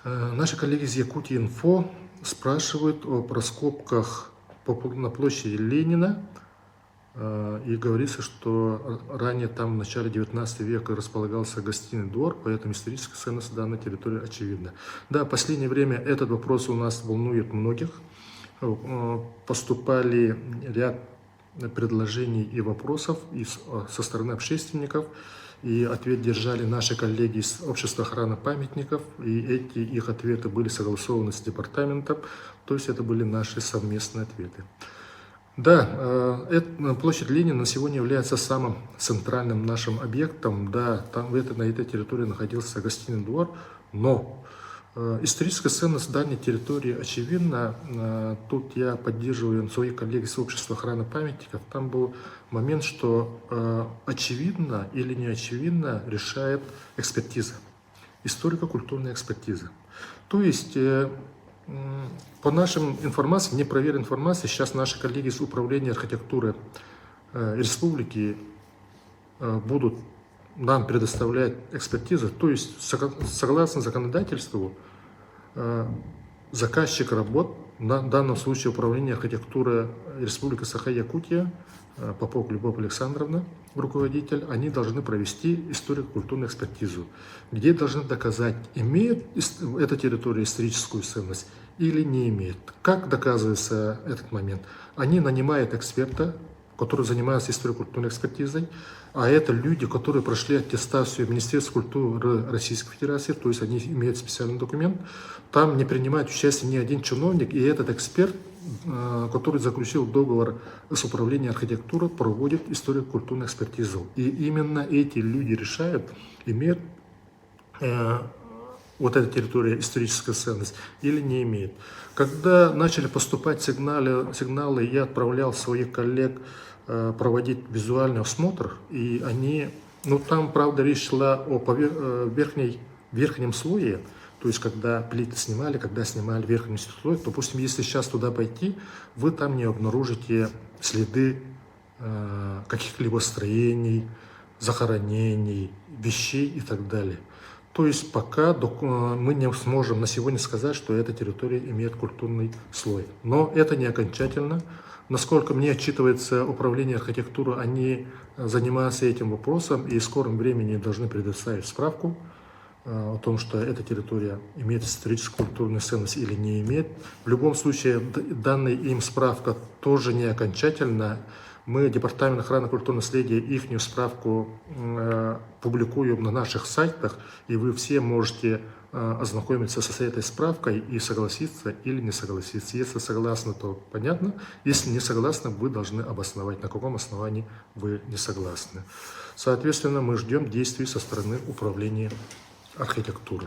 Наши коллеги из Якутии.Инфо спрашивают о раскопках на площади Ленина. И говорится, что ранее там в начале 19 века располагался гостиный двор, поэтому историческая ценность данной территории очевидна. Да, в последнее время этот вопрос у нас волнует многих. Поступали ряд предложений и вопросов со стороны общественников, и ответ держали наши коллеги из Общества охраны памятников, и эти их ответы были согласованы с департаментом, то есть это были наши совместные ответы. Да, площадь Ленина на сегодня является самым центральным нашим объектом. Да, там на этой территории находился гостиный двор, но историческая ценность данной территории очевидна. Тут я поддерживаю своих коллег из Общества охраны памятников. Там был момент, что очевидно или не очевидно решает экспертиза, историко-культурная экспертиза. То есть по нашим информациям, непроверенной информации, сейчас наши коллеги из Управления архитектуры республики будут нам предоставлять экспертизу. То есть, согласно законодательству, заказчик работ, в данном случае Управление архитектуры Республики Саха-Якутия, Попов Любовь Александровна, руководитель, они должны провести историко-культурную экспертизу, где должны доказать, имеет эта территория историческую ценность или не имеет. Как доказывается этот момент? Они нанимают эксперта, который занимается историко-культурной экспертизой, а это люди, которые прошли аттестацию Министерства культуры Российской Федерации, то есть они имеют специальный документ. Там не принимает участие ни один чиновник, и этот эксперт, который заключил договор с Управлением архитектуры, проводит историко-культурную экспертизу. И именно эти люди решают, имеет вот эта территория историческая ценность или не имеет. Когда начали поступать сигналы, я отправлял своих коллег проводить визуальный осмотр, и они, там, правда, речь шла о верхнем слое, то есть когда плиты снимали, когда снимали верхний слой, допустим, если сейчас туда пойти, вы там не обнаружите следы каких-либо строений, захоронений, вещей и так далее. То есть пока мы не сможем на сегодня сказать, что эта территория имеет культурный слой. Но это не окончательно. Насколько мне отчитывается Управление архитектуры, они занимаются этим вопросом и в скором времени должны предоставить справку о том, что эта территория имеет историческую культурную ценность или не имеет. В любом случае, данная им справка тоже не окончательна. Мы, Департамент охраны культурного наследия, их справку публикуем на наших сайтах, и вы все можете ознакомиться с этой справкой и согласиться или не согласиться. Если согласны, то понятно. Если не согласны, вы должны обосновать, на каком основании вы не согласны. Соответственно, мы ждем действий со стороны Управления архитектуры.